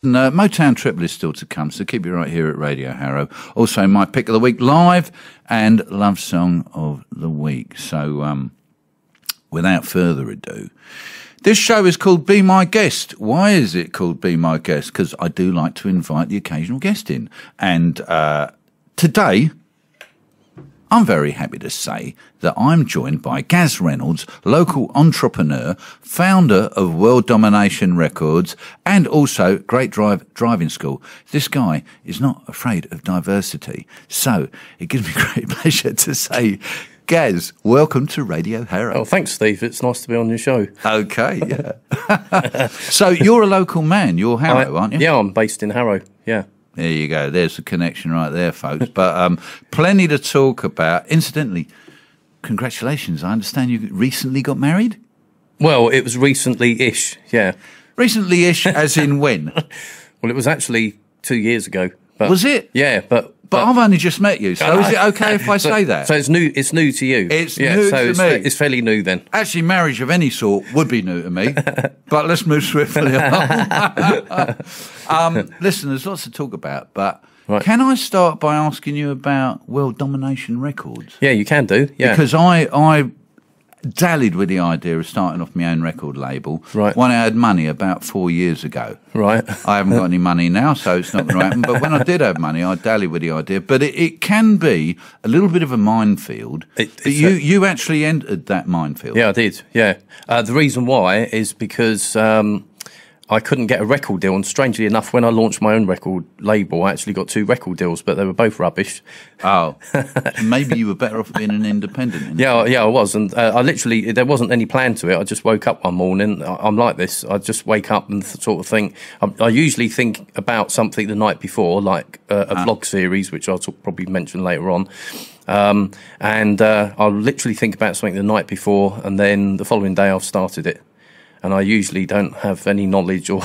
Motown Triple is still to come, so keep you right here at Radio Harrow. Also, my Pick of the Week live and Love Song of the Week. So, without further ado, this show is called Be My Guest. Why is it called Be My Guest? Because I do like to invite the occasional guest in. And today, I'm very happy to say that I'm joined by Gaz Reynolds, local entrepreneur, founder of World Domination Records, and also Great Driving School. This guy is not afraid of diversity. So it gives me great pleasure to say, Gaz, welcome to Radio Harrow. Oh, thanks, Steve. It's nice to be on your show. Okay, yeah. So you're a local man. You're Harrow, aren't you? Yeah, I'm based in Harrow, yeah. There you go. There's the connection right there, folks. But plenty to talk about. Incidentally, congratulations. I understand you recently got married? Well, it was recently-ish, yeah. Recently-ish, as in when? Well, it was actually 2 years ago. But, was it? Yeah, but I've only just met you, so is it okay if I say that? So it's new. It's new to you. It's new to me. It's fairly new then. Actually, marriage of any sort would be new to me. But let's move swiftly on. Listen, there's lots to talk about, but can I start by asking you about World Domination Records? Yeah, you can do. Yeah, because I dallied with the idea of starting off my own record label when I had money about 4 years ago. Right. I haven't got any money now, so it's not going to happen. But when I did have money, I dallied with the idea. But it can be a little bit of a minefield. You actually entered that minefield. Yeah, I did. Yeah. The reason why is because I couldn't get a record deal, and strangely enough, when I launched my own record label, I actually got 2 record deals, but they were both rubbish. Oh, maybe you were better off being an independent. Yeah, I was, and I literally, there wasn't any plan to it. I just woke up one morning. I'm like this. I just wake up and sort of think. I usually think about something the night before, like a vlog series, which I'll probably mention later on. And I'll literally think about something the night before, and then the following day I've started it. And I usually don't have any knowledge or...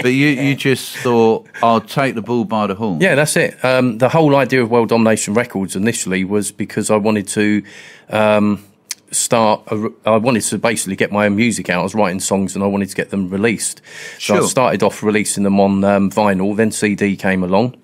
But you just thought, I'll take the bull by the horn. Yeah, that's it. The whole idea of World Domination Records initially was because I wanted to I wanted to basically get my own music out. I was writing songs and I wanted to get them released. So I started off releasing them on vinyl, then CD came along.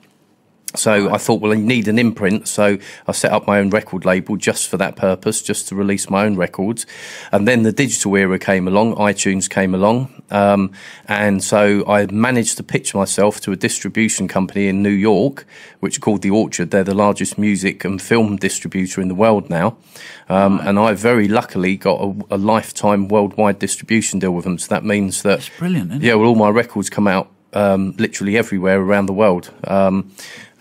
So I thought, well, I need an imprint, so I set up my own record label just for that purpose, just to release my own records. And then the digital era came along, iTunes came along, and so I managed to pitch myself to a distribution company in New York, which is called The Orchard. They're the largest music and film distributor in the world now. And I very luckily got a lifetime worldwide distribution deal with them. So that means that... That's brilliant, isn't it? Yeah, well, all my records come out literally everywhere around the world.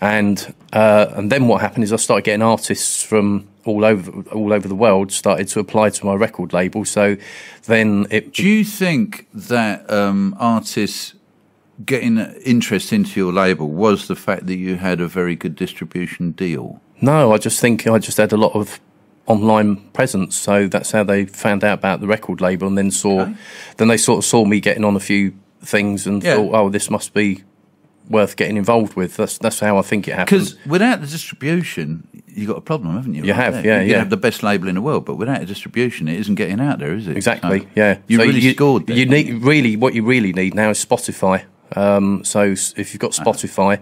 And then what happened is I started getting artists from all over the world started to apply to my record label. So then Do you think that artists getting interest into your label was the fact that you had a very good distribution deal? No, I just think I just had a lot of online presence, so that's how they found out about the record label, and then then they sort of saw me getting on a few things and thought, oh, this must be worth getting involved with. That's how I think it happened. Because without the distribution, you've got a problem, haven't you? You have, yeah. You have the best label in the world, but without a distribution, it isn't getting out there, is it? Exactly, so yeah. You really scored there. You need what you really need now is Spotify. So if you've got Spotify,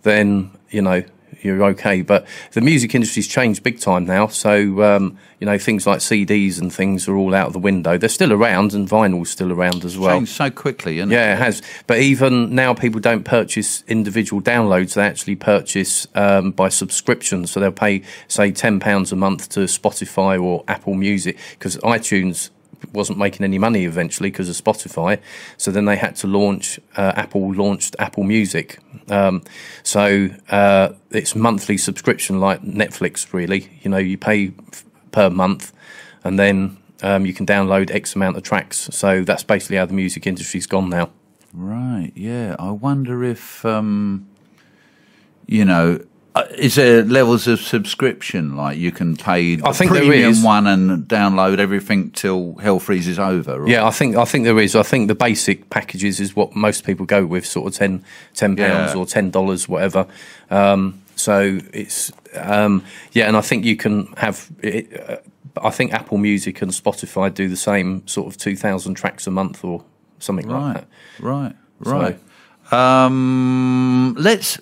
then you're okay. But the music industry's changed big time now. So things like CDs and things are all out of the window. They're still around, and vinyl's still around as well. Changed so quickly, isn't it? Yeah, it has. But even now, people don't purchase individual downloads. They actually purchase by subscription. So they'll pay, say, £10 a month to Spotify or Apple Music, because iTunes wasn't making any money eventually because of Spotify. So then they had to launch, Apple launched Apple Music. So it's monthly subscription like Netflix, really. You pay per month, and then you can download X amount of tracks. So that's basically how the music industry's gone now. Right, yeah. I wonder if, is there levels of subscription? Like you can pay the premium one and download everything till hell freezes over? Or? Yeah, I think there is. I think the basic packages is what most people go with, sort of £10 or $10, whatever. So it's and I think you can have it. I think Apple Music and Spotify do the same, sort of 2,000 tracks a month or something like that. Right.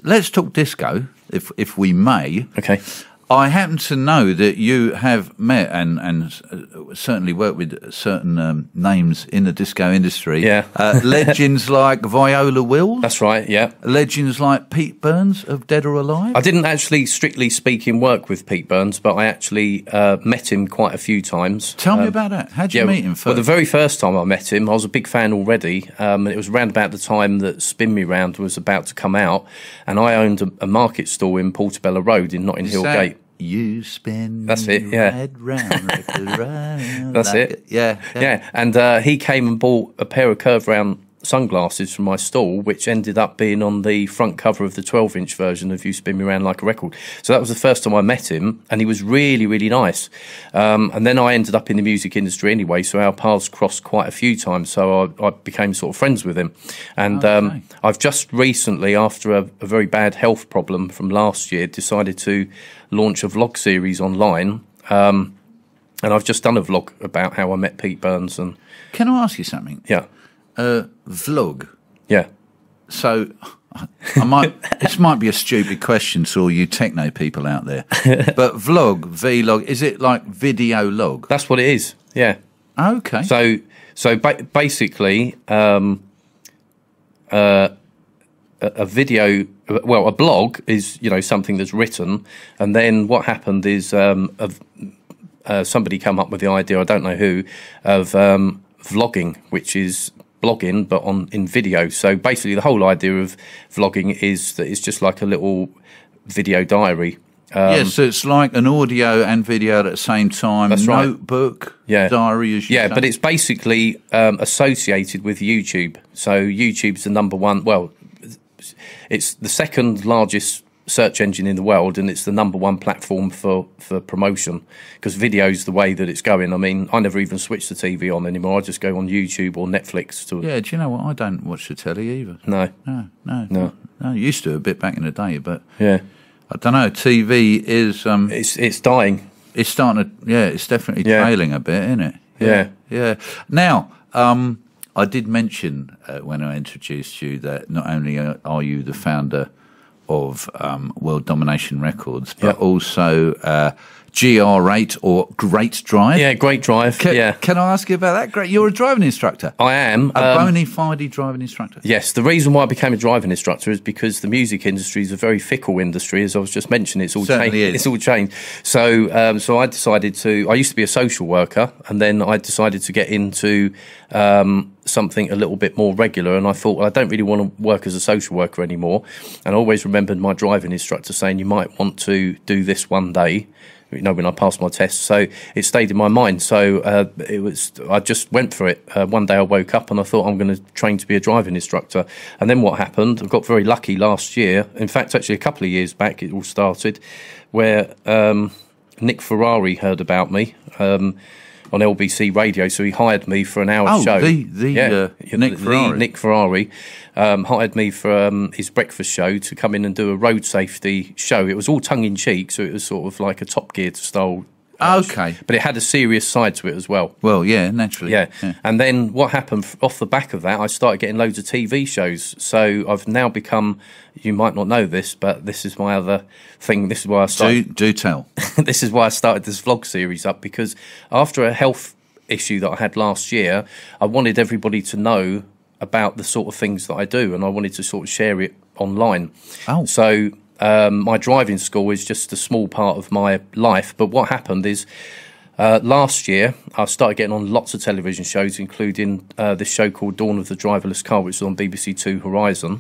Let's talk disco, if we may. Okay. I happen to know that you have met and certainly worked with certain names in the disco industry. Yeah. Legends like Viola Wills. That's right, yeah. Legends like Pete Burns of Dead or Alive. I didn't actually, strictly speaking, work with Pete Burns, but I actually met him quite a few times. Tell me about that. How did you meet him first? Well, the very first time I met him, I was a big fan already. It was around about the time that Spin Me Round was about to come out, and I owned a market stall in Portobello Road in Notting Hill Gate. You spin. That's it. Yeah. That's it. Yeah. And he came and bought a pair of curved round sunglasses from my stall, which ended up being on the front cover of the 12-inch version of You Spin Me Round Like a Record. So that was the first time I met him, and he was really, really nice. And then I ended up in the music industry anyway, so our paths crossed quite a few times. So I became sort of friends with him. And I've just recently, after a very bad health problem from last year, decided to launch a vlog series online. And I've just done a vlog about how I met Pete Burns. And can I ask you something? Yeah. Vlog. Yeah. So this might be a stupid question to all you techno people out there, but vlog, is it like video log? That's what it is. Yeah. Okay. So basically, a video, well, a blog is, something that's written, and then what happened is somebody come up with the idea, I don't know who, of vlogging, which is blogging but in video. So basically the whole idea of vlogging is that it's just like a little video diary. So it's like an audio and video at the same time. That's right. Notebook, diary, as you say. But it's basically associated with YouTube. So YouTube's the number one, well, it's the second largest search engine in the world, and it's the number one platform for promotion, because video's the way that it's going. I mean, I never even switch the TV on anymore. I just go on YouTube or Netflix. Yeah, do you know what? I don't watch the telly either. No. I used to a bit back in the day, but yeah, I don't know. TV is it's dying. It's starting to it's definitely trailing a bit, isn't it? Yeah. Now, I did mention when I introduced you that not only are you the founder of World Domination Records, but also GR8 or Great Drive. Yeah, Great Drive. Can I ask you about that? Great. You're a driving instructor. I am. A bona fide driving instructor. Yes. The reason why I became a driving instructor is because the music industry is a very fickle industry, as I was just mentioning. It's all changed. It's all changed. So, I decided to. I used to be a social worker, and then I decided to get into something a little bit more regular, and I thought, well, I don't really want to work as a social worker anymore. And I always remembered my driving instructor saying, you might want to do this one day, when I passed my test. So it stayed in my mind. So I just went for it. One day I woke up and I thought, I'm going to train to be a driving instructor. And then what happened, I got very lucky last year. In fact, actually a couple of years back, it all started, where Nick Ferrari heard about me on LBC Radio, so he hired me for an hour show. Nick Ferrari. Nick Ferrari hired me for his breakfast show to come in and do a road safety show. It was all tongue-in-cheek, so it was sort of like a Top Gear style. Okay. But it had a serious side to it as well. Well, yeah, naturally. Yeah. And then what happened off the back of that, I started getting loads of TV shows. So I've now become, you might not know this, but this is my other thing. This is why I started. Do tell. This is why I started this vlog series up, because after a health issue that I had last year, I wanted everybody to know about the sort of things that I do, and I wanted to sort of share it online. Oh. So my driving school is just a small part of my life. But what happened is last year I started getting on lots of television shows, including this show called Dawn of the Driverless Car, which is on BBC Two Horizon.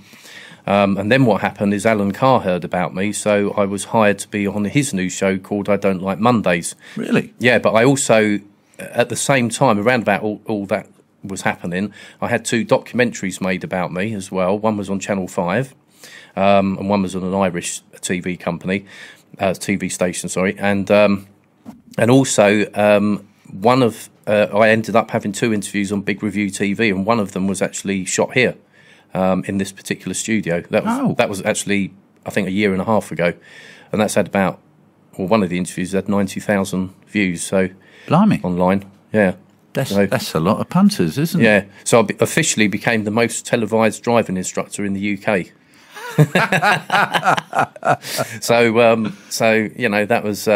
And then what happened is Alan Carr heard about me, so I was hired to be on his new show called I Don't Like Mondays. Really? Yeah, but I also, at the same time, around about all that was happening, I had 2 documentaries made about me as well. One was on Channel 5, and one was on an Irish TV company, TV station, sorry. And also I ended up having 2 interviews on Big Review TV, and one of them was actually shot here. In this particular studio. That was actually, I think, a year and a half ago, and that's had one of the interviews had 90,000 views. So, blimey, online, yeah. That's a lot of punters, isn't it? Yeah. So I officially became the most televised driving instructor in the UK. So you know, that was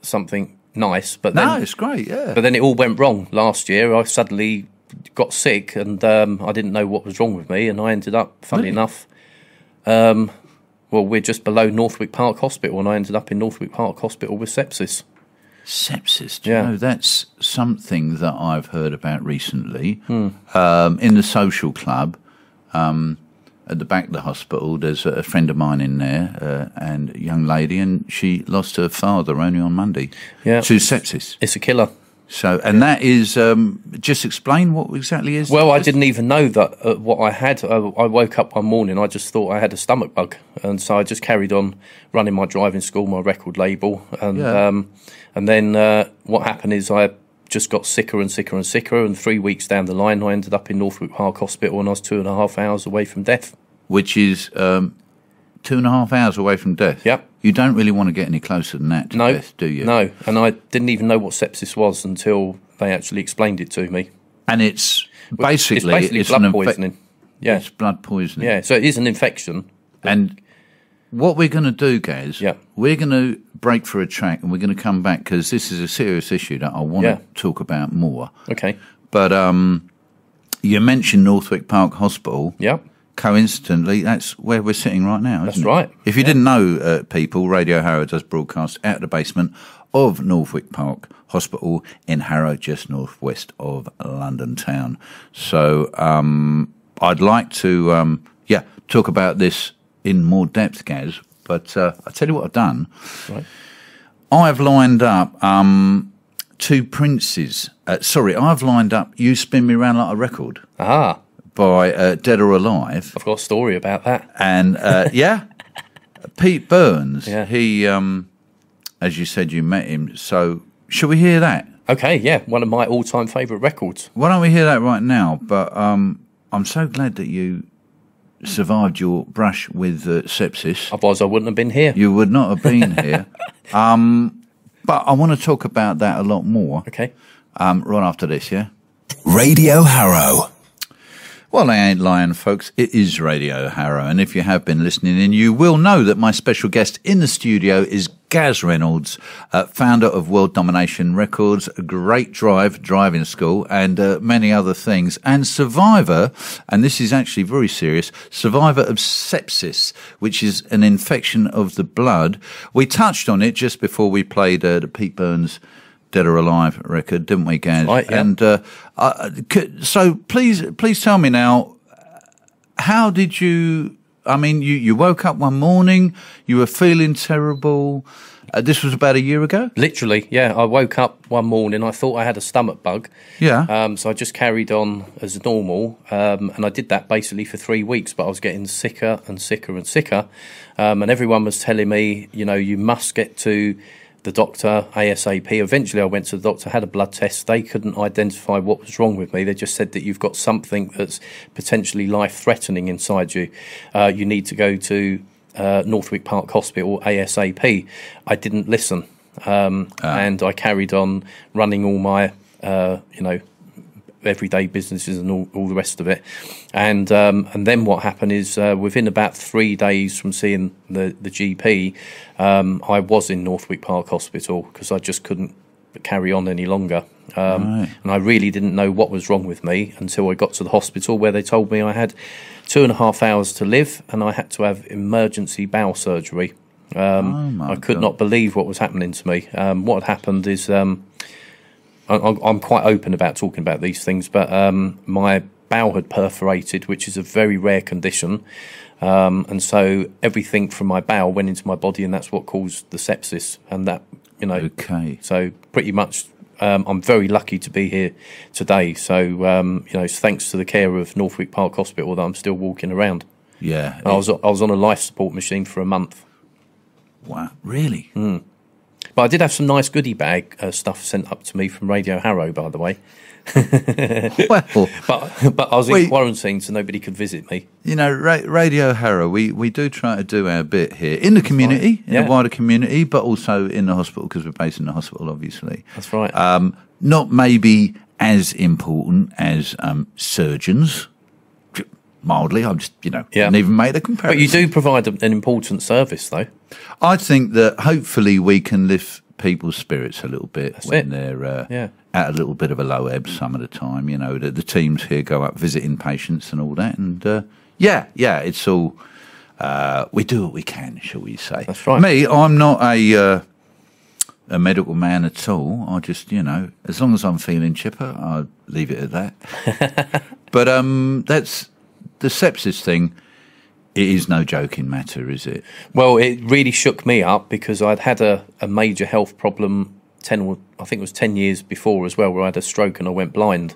something nice. But then, no, it's great. Yeah. But then it all went wrong last year. I suddenly got sick, and I didn't know what was wrong with me, and I ended up, funnily enough, well, we're just below Northwick Park Hospital, and I ended up in Northwick Park Hospital with sepsis. Sepsis, do you know, that's something that I've heard about recently. In the social club, at the back of the hospital, there's a friend of mine in there, and a young lady, and she lost her father only on Monday to sepsis. It's a killer. So, and that is, just explain what exactly is. Well, I didn't even know that what I had. I woke up one morning, I just thought I had a stomach bug, and so I just carried on running my driving school, my record label, and then what happened is I just got sicker and sicker and sicker, and 3 weeks down the line, I ended up in Northwick Park Hospital, and I was 2.5 hours away from death. Which is 2.5 hours away from death? Yep. You don't really want to get any closer than that to death, do you? No, and I didn't even know what sepsis was until they actually explained it to me. And it's basically blood poisoning. Yeah. It's blood poisoning. Yeah, so it is an infection. And what we're going to do, Gaz, we're going to break for a track, and we're going to come back, because this is a serious issue that I want to talk about more. Okay. But you mentioned Northwick Park Hospital. Yep. Coincidentally, that's where we're sitting right now, isn't it? That's right. If you didn't know, people, Radio Harrow does broadcast out of the basement of Northwick Park Hospital in Harrow, just northwest of London town. So I'd like to, talk about this in more depth, Gaz, but I'll tell you what I've done. Right. I've lined up two princes. I've lined up You Spin Me Round Like a Record. Ah. By Dead or Alive. I've got a story about that. And, Pete Burns, he, as you said, you met him. So, shall we hear that? Okay, yeah, one of my all-time favourite records. Why don't we hear that right now? But I'm so glad that you survived your brush with sepsis. Otherwise I wouldn't have been here. You would not have been here. But I want to talk about that a lot more. Okay. Right after this, yeah? Radio Harrow. Well, I ain't lying, folks. It is Radio Harrow, and if you have been listening in, you will know that my special guest in the studio is Gaz Reynolds, founder of World Domination Records, a great driving school, and many other things, and survivor, and this is actually very serious, survivor of sepsis, which is an infection of the blood. We touched on it just before we played the Pete Burns Dead or Alive record, didn't we, Gaz? Right, yeah. And so please tell me now, how did you, I mean, you woke up one morning, you were feeling terrible. This was about a year ago? Literally, yeah. I woke up one morning, I thought I had a stomach bug. Yeah. So I just carried on as normal, and I did that basically for 3 weeks, but I was getting sicker and sicker and sicker. And everyone was telling me, you know, you must get to the doctor ASAP. Eventually I went to the doctor, had a blood test. They couldn't identify what was wrong with me. They just said that you've got something that's potentially life-threatening inside you. You need to go to Northwick Park Hospital ASAP. I didn't listen, and I carried on running all my everyday businesses and all the rest of it. And then what happened is within about 3 days from seeing the GP, I was in Northwick Park Hospital because I just couldn't carry on any longer. Right. And I really didn't know what was wrong with me until I got to the hospital, where they told me I had 2.5 hours to live and I had to have emergency bowel surgery. I could not believe what was happening to me. What had happened is I'm quite open about talking about these things, but my bowel had perforated, which is a very rare condition, and so everything from my bowel went into my body, and that's what caused the sepsis. And that, you know, okay. So pretty much, I'm very lucky to be here today. So it's thanks to the care of Northwick Park Hospital that I'm still walking around. Yeah, I was on a life support machine for a month. Wow, really? Mm. But I did have some nice goodie bag stuff sent up to me from Radio Harrow, by the way. Well, but I was in quarantine, so nobody could visit me. You know, Radio Harrow, we do try to do our bit here in the community, in the wider community, but also in the hospital, because we're based in the hospital, obviously. That's right. Not maybe as important as surgeons. Mildly, I'm just, didn't even make the comparison. But you do provide an important service, though. I think that hopefully we can lift people's spirits a little bit when they're at a little bit of a low ebb some of the time. The teams here go up visiting patients and all that. And, it's all, we do what we can, shall we say. That's right. Me, I'm not a medical man at all. I just, as long as I'm feeling chipper, I'll leave it at that. But that's the sepsis thing. It is no joking matter, is it? Well, it really shook me up because I'd had a major health problem 10 years before as well, where I had a stroke and I went blind.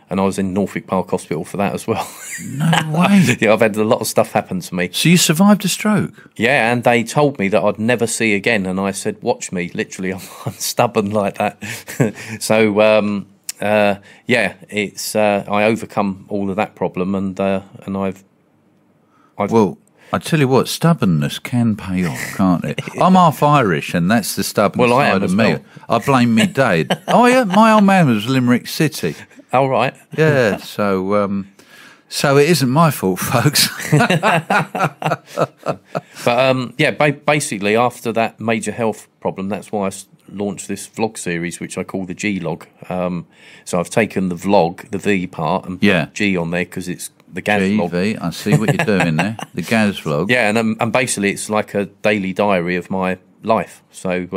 And I was in Norfolk Park Hospital for that as well. No way. Yeah, I've had a lot of stuff happen to me. So you survived a stroke? Yeah, and they told me that I'd never see again. And I said, watch me. Literally, I'm stubborn like that. So, I overcome all of that problem, and I've well, I tell you what, stubbornness can pay off, can't it? I'm half Irish, and that's the stubborn side of me. Well. I blame me dad. Oh yeah, my old man was Limerick City. Oh right. Yeah, so it isn't my fault, folks. But basically after that major health problem, that's why I launched this vlog series, which I call the G Log. So I've taken the vlog, the V part, and put G on there because it's the Gaz vlog. GV, I see what you're doing there. The Gaz vlog. Yeah, and basically it's like a daily diary of my life. So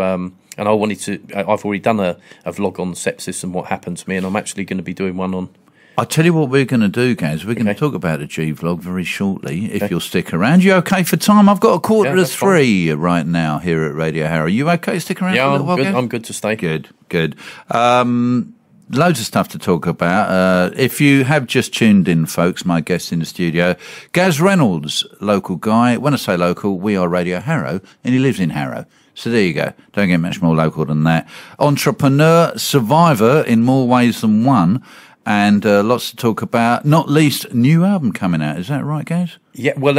and I wanted to. I've already done a vlog on sepsis and what happened to me, and I'm actually going to be doing one on. I'll tell you what we're going to do, Gaz. We're going to talk about the G vlog very shortly, if you'll stick around. You okay for time? I've got 2:45 right now here at Radio Harrow. You okay to stick around for a little while, good. Gaz? I'm good to stay. Good. Loads of stuff to talk about. If you have just tuned in, folks, my guest in the studio, Gaz Reynolds, local guy. When I say local, we are Radio Harrow, and he lives in Harrow. So there you go. Don't get much more local than that. Entrepreneur, survivor in more ways than one, and lots to talk about. Not least, new album coming out. Is that right, Gaz? Yeah. Well,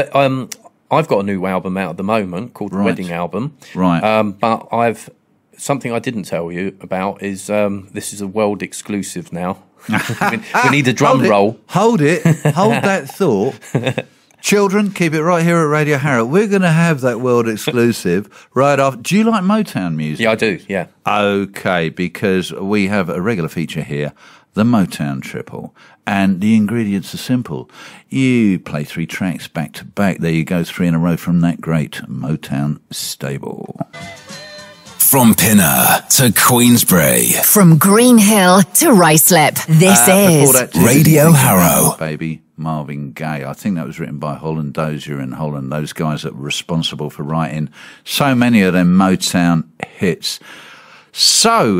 I've got a new album out at the moment called the Wedding Album. Right. But something I didn't tell you about is this is a world exclusive now. we need a drum roll. Hold that thought. Children, keep it right here at Radio Harrow. We're going to have that world exclusive right after. Do you like Motown music? Yeah, I do, yeah. Okay, because we have a regular feature here, the Motown Triple. And the ingredients are simple. You play 3 tracks back to back. There you go, 3 in a row from that great Motown stable. From Pinner to Queensbury. From Green Hill to Ruislip. This is Radio Harrow. Baby Marvin Gaye. I think that was written by Holland Dozier and Holland, those guys that were responsible for writing so many of them Motown hits. So,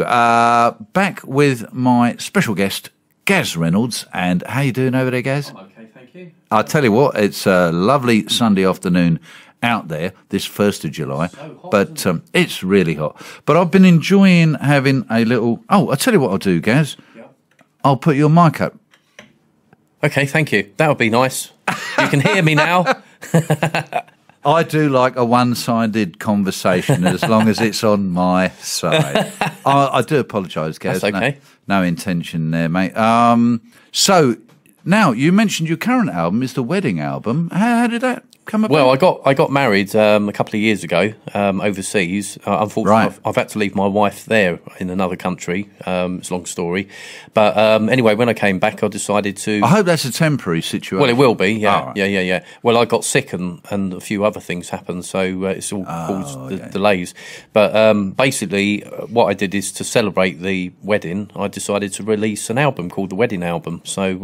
back with my special guest, Gaz Reynolds. And how you doing over there, Gaz? I'm okay, thank you. I'll tell you what, it's a lovely Sunday afternoon out there, this 1st of July, so hot, but it's really hot. But I've been enjoying having a little... Oh, I'll tell you what I'll do, Gaz. Yeah. I'll put your mic up. Okay, thank you. That would be nice. You can hear me now. I do like a one-sided conversation as long as it's on my side. I do apologise, Gaz. That's okay. No intention there, mate. So, now, you mentioned your current album is the Wedding Album. How did that come about? Well, I got married a couple of years ago overseas. Unfortunately, I've had to leave my wife there in another country. It's a long story. But anyway, when I came back, I decided to... I hope that's a temporary situation. Well, it will be, yeah. Yeah. Well, I got sick and a few other things happened, so it's all caused delays. But basically, what I did is to celebrate the wedding, I decided to release an album called The Wedding Album. So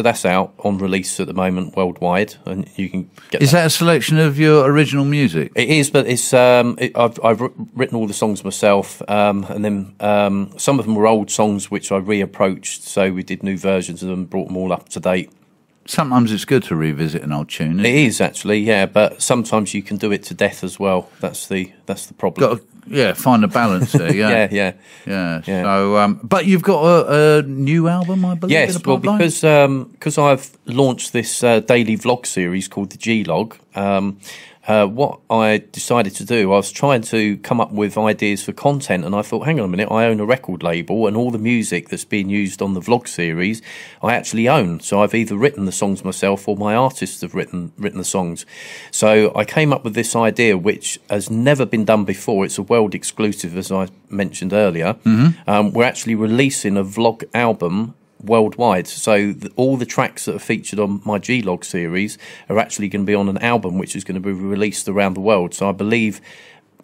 that's out on release at the moment worldwide, and you can get. Is that a selection of your original music? It is, but it's I've written all the songs myself, and then some of them were old songs which I reapproached. So we did new versions of them, brought them all up to date. Sometimes it's good to revisit an old tune. It is actually, yeah, but sometimes you can do it to death as well. That's the problem. Find a balance there. Yeah, yeah. So, but you've got a new album, I believe. Yes, well, because I've launched this daily vlog series called the G Log, what I decided to do, I was trying to come up with ideas for content, and I thought, hang on a minute, I own a record label, and all the music that's being used on the vlog series I actually own. So I've either written the songs myself or my artists have written the songs. So I came up with this idea, which has never been done before. It's a world exclusive, as I mentioned earlier. We're actually releasing a vlog album worldwide, so all the tracks that are featured on my G-Log series are actually going to be on an album which is going to be released around the world. So I believe,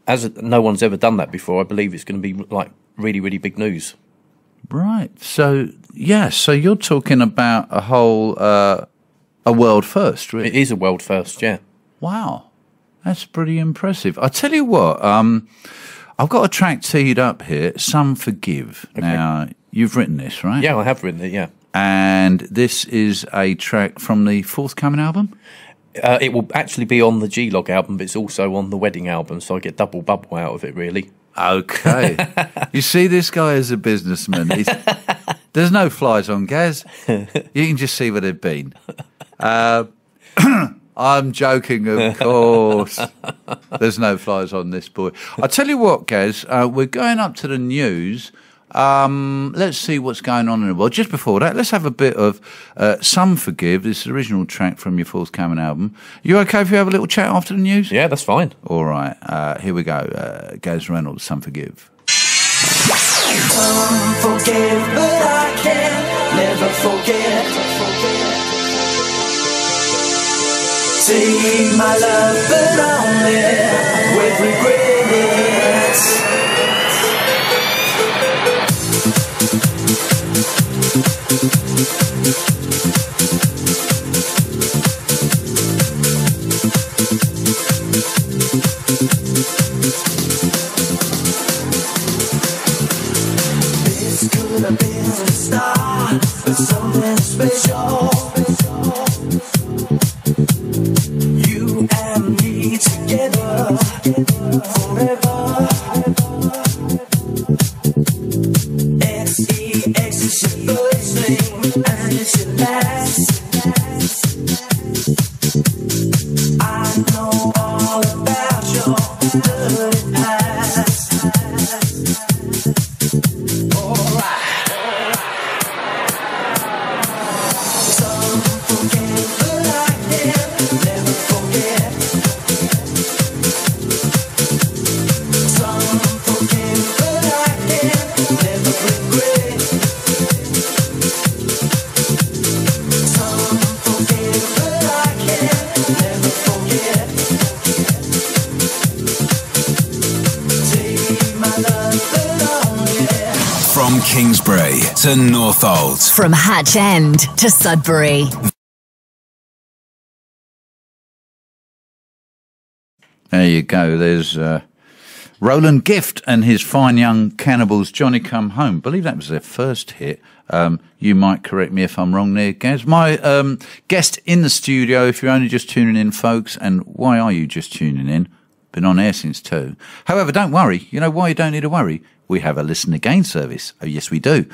as no one's ever done that before, I believe it's going to be like really, really big news. Right. So yeah, so you're talking about a whole a world first, really. It is a world first, yeah. Wow, that's pretty impressive. I tell you what, I've got a track teed up here, Some Forgive. Okay. Now, you've written this, right? Yeah, I have written it, yeah. And this is a track from the forthcoming album? It will actually be on the G-Log album, but it's also on the wedding album, so I get double bubble out of it, really. Okay. You see, this guy is a businessman. There's no flies on Gaz. You can just see where they've been. I'm joking, of course. There's no flies on this boy. I tell you what, Gaz, we're going up to the news. Let's see what's going on in the world. Just before that, let's have a bit of Some Forgive, this original track from your forthcoming album. You okay if you have a little chat after the news? Yeah, that's fine. All right, here we go. Gaz Reynolds, Some Forgive. Some forgive, but I can never forget. Take my love, but only with regrets. This could have been the start of something special. You and me together forever. X-E-X is your first name and it's your last. I know all about your dirty past. Alright. Some forget, but I can never forget. Some forget, but I can never regret. Some forget, but I can never forget. Take my love, but only. From Kingsbury to Northolt. From Hatch End to Sudbury. There you go. There's Roland Gift and his fine young cannibals, Johnny Come Home. I believe that was their first hit. You might correct me if I'm wrong there, Gaz. My guest in the studio, if you're only just tuning in, folks, and why are you just tuning in? Been on air since 2. However, don't worry. You know why you don't need to worry? We have a listen again service. Oh, yes, we do.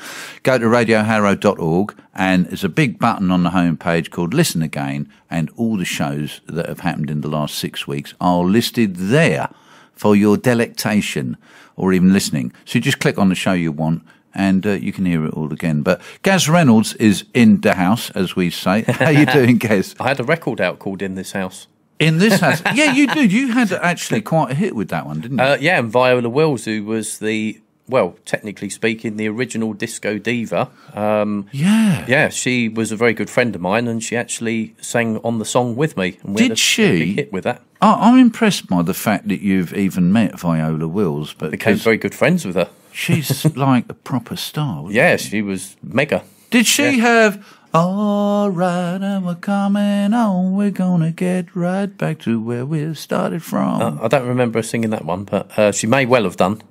Go to radioharrow.org and there's a big button on the homepage called Listen Again, and all the shows that have happened in the last 6 weeks are listed there for your delectation or even listening. So you just click on the show you want and you can hear it all again. But Gaz Reynolds is in the house, as we say. How you doing, Gaz? I had a record out called In This House. In this house? Yeah, you did. You had actually quite a hit with that one, didn't you? Yeah, and Viola Wills, who was the, well, technically speaking, the original disco diva. Yeah. Yeah, she was a very good friend of mine, and she actually sang on the song with me. And we had Did a she? big hit with that. I'm impressed by the fact that you've even met Viola Wills, but Became very good friends with her. she's like a proper star. Wasn't Yeah, she? she was mega. Did she have, all right, and we're coming on, we're gonna get right back to where we started from? I don't remember her singing that one, but she may well have done.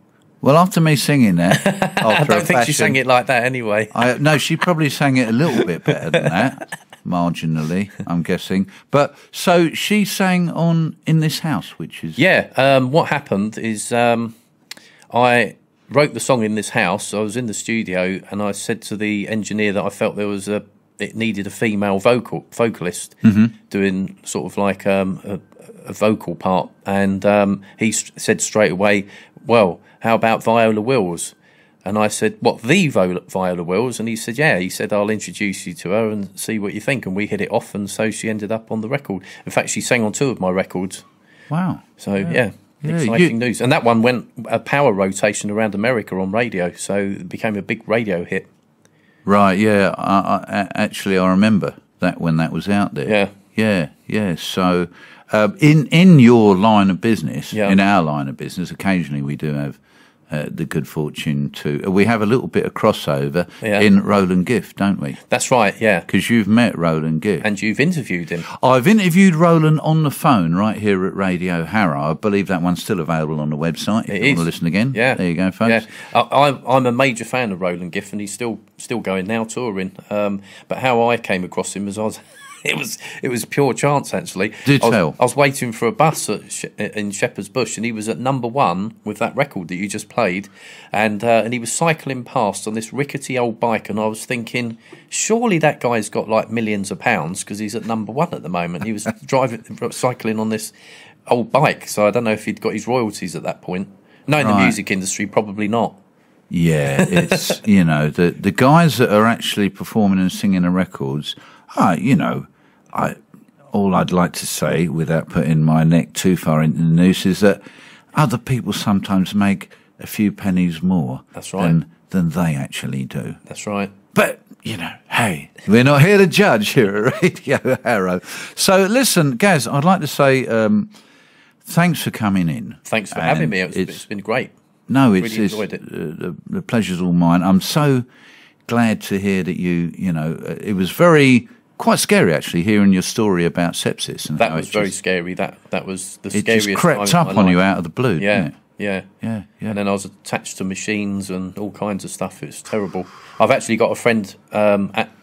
Well, after me singing that, I don't think she sang it like that anyway. No, she probably sang it a little bit better than that, marginally, I'm guessing. But so she sang on In This House, which is... Yeah, what happened is I wrote the song In This House. I was in the studio and I said to the engineer that I felt there was a it needed a female vocalist doing sort of like a vocal part, and he said straight away, well, how about Viola Wills? And I said, what, the Viola Wills? And he said, yeah. He said, I'll introduce you to her and see what you think. And we hit it off, and so she ended up on the record. In fact, she sang on 2 of my records. Wow. So, yeah exciting news. And that one went a power rotation around America on radio, so it became a big radio hit. Right, yeah. Actually, I remember that when that was out there. Yeah. So, in your line of business, in our line of business, occasionally we do have the good fortune to... we have a little bit of crossover in Roland Gift, don't we? That's right, yeah. Because you've met Roland Gift. And you've interviewed him. I've interviewed Roland on the phone right here at Radio Harrow. I believe that one's still available on the website. If you want to listen again. Yeah. There you go, folks. Yeah. I'm a major fan of Roland Gift, and he's still going now, touring. But how I came across him was it was pure chance, actually. I was waiting for a bus in Shepherd's Bush, and he was at #1 with that record that you just played, and he was cycling past on this rickety old bike, and I was thinking, surely that guy's got like millions of pounds because he's at #1 at the moment. He was cycling on this old bike, so I don't know if he'd got his royalties at that point. No, in the music industry, probably not. Yeah, it's the guys that are actually performing and singing the records. All I'd like to say, without putting my neck too far into the noose, is that other people sometimes make a few pennies more than they actually do. That's right. But, hey, we're not here to judge here at Radio Harrow. So, listen, Gaz, I'd like to say thanks for coming in. Thanks for having me. It's been great. No, really enjoyed it. The pleasure's all mine. I'm so glad to hear that it was quite scary, actually, hearing your story about sepsis. And that was very scary. That was the scariest time. It just crept up on you out of the blue, yeah. And then I was attached to machines and all kinds of stuff. It was terrible. I've actually got a friend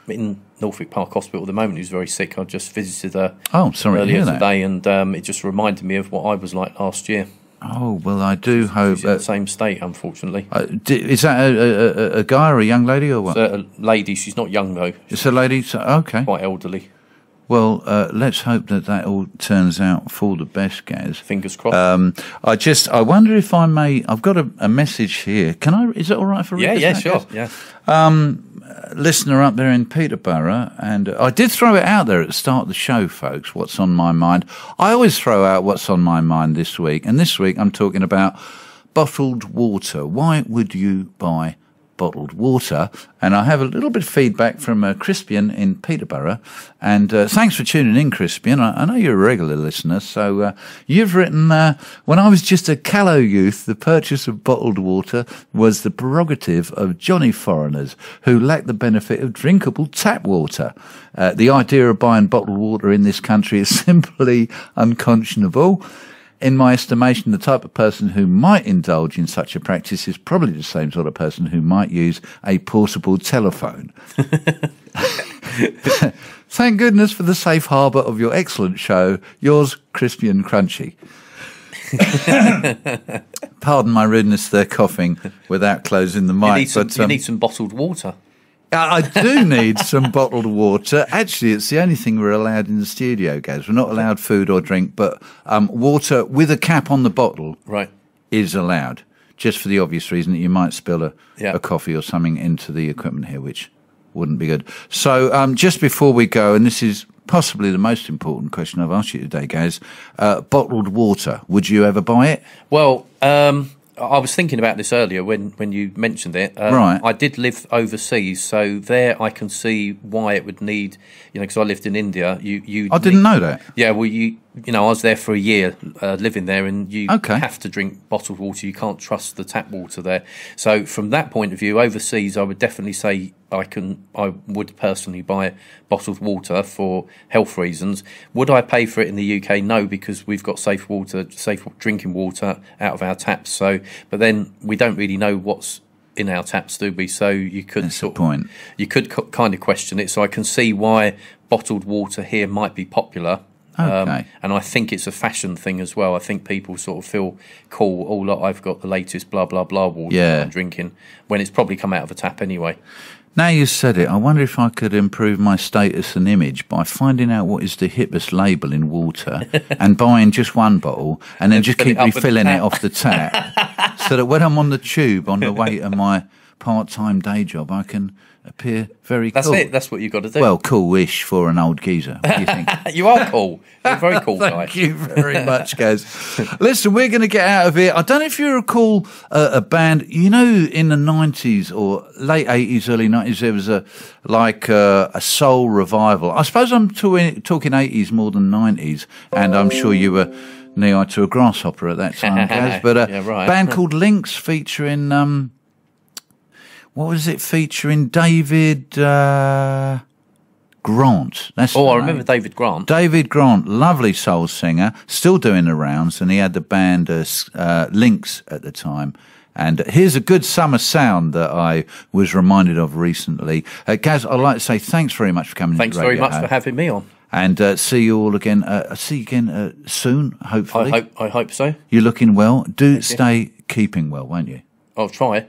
in Norfolk Park Hospital at the moment who's very sick. I just visited her earlier today, and it just reminded me of what I was like last year. Oh, well, I do hope... She's in the same state, unfortunately. Is that a guy or a young lady or what? It's a lady. She's not young, though. It's a lady? Okay. Quite elderly. Well, let's hope that all turns out for the best, Gaz. Fingers crossed. I wonder if I may... I've got a message here. Is it all right for reading? Yeah, sure. Yeah. Listener up there in Peterborough, and I did throw it out there at the start of the show, folks, what's on my mind. I always throw out what's on my mind this week, and this week I'm talking about bottled water. Why would you buy bottled water? And I have a little bit of feedback from Crispian in Peterborough, and thanks for tuning in, Crispian. I know you're a regular listener, so you've written, when I was just a callow youth, the purchase of bottled water was the prerogative of Johnny foreigners who lacked the benefit of drinkable tap water. The idea of buying bottled water in this country is simply unconscionable. In my estimation, the type of person who might indulge in such a practice is probably the same sort of person who might use a portable telephone. Thank goodness for the safe harbour of your excellent show, yours, Crispy and Crunchy. Pardon my rudeness there, coughing without closing the mic. You need some bottled water. I do need some bottled water. Actually, it's the only thing we're allowed in the studio, Gaz. We're not allowed food or drink, but water with a cap on the bottle is allowed, just for the obvious reason that you might spill a coffee or something into the equipment here, which wouldn't be good. So just before we go, and this is possibly the most important question I've asked you today, Gaz, bottled water, would you ever buy it? Well, I was thinking about this earlier when you mentioned it. Right. I did live overseas, so there I can see why it would need, because I lived in India. I didn't know that. Yeah, well, I was there for a year living there, and you have to drink bottled water. You can't trust the tap water there. So from that point of view, overseas, I would definitely say I would personally buy bottled water for health reasons. Would I pay for it in the UK? No, because we've got safe drinking water out of our taps. So, but then we don't really know what's in our taps, do we? So you could you could kind of question it. So I can see why bottled water here might be popular. Okay. And I think it's a fashion thing as well. I think people sort of feel cool. Oh, look, I've got the latest blah, blah, blah water I'm drinking, when it's probably come out of a tap anyway. Now you said it, I wonder if I could improve my status and image by finding out what is the hippest label in water and buying just one bottle and then just keep refilling it off the tap so that when I'm on the tube on the way to my part-time day job, I can appear very cool. That's it. That's what you've got to do. Well, cool-ish for an old geezer. What do you think? You are cool. You're a very cool guy. Thank you very much, guys. Listen, we're going to get out of here. I don't know if you recall a band, you know, in the 90s or late 80s, early 90s, there was a soul revival. I suppose I'm talking 80s more than 90s, and I'm sure you were knee-high to a grasshopper at that time, Gaz. But a band called Lynx featuring... what was it featuring? David Grant. That's I remember David Grant. David Grant, lovely soul singer, still doing the rounds, and he had the band Lynx at the time. And here's a good summer sound that I was reminded of recently. Gaz, I'd like to say thanks very much for coming. Thanks very much for having me on. And see you all again. See you again soon, hopefully. I hope so. You're looking well. Do stay keeping well, won't you? I'll try.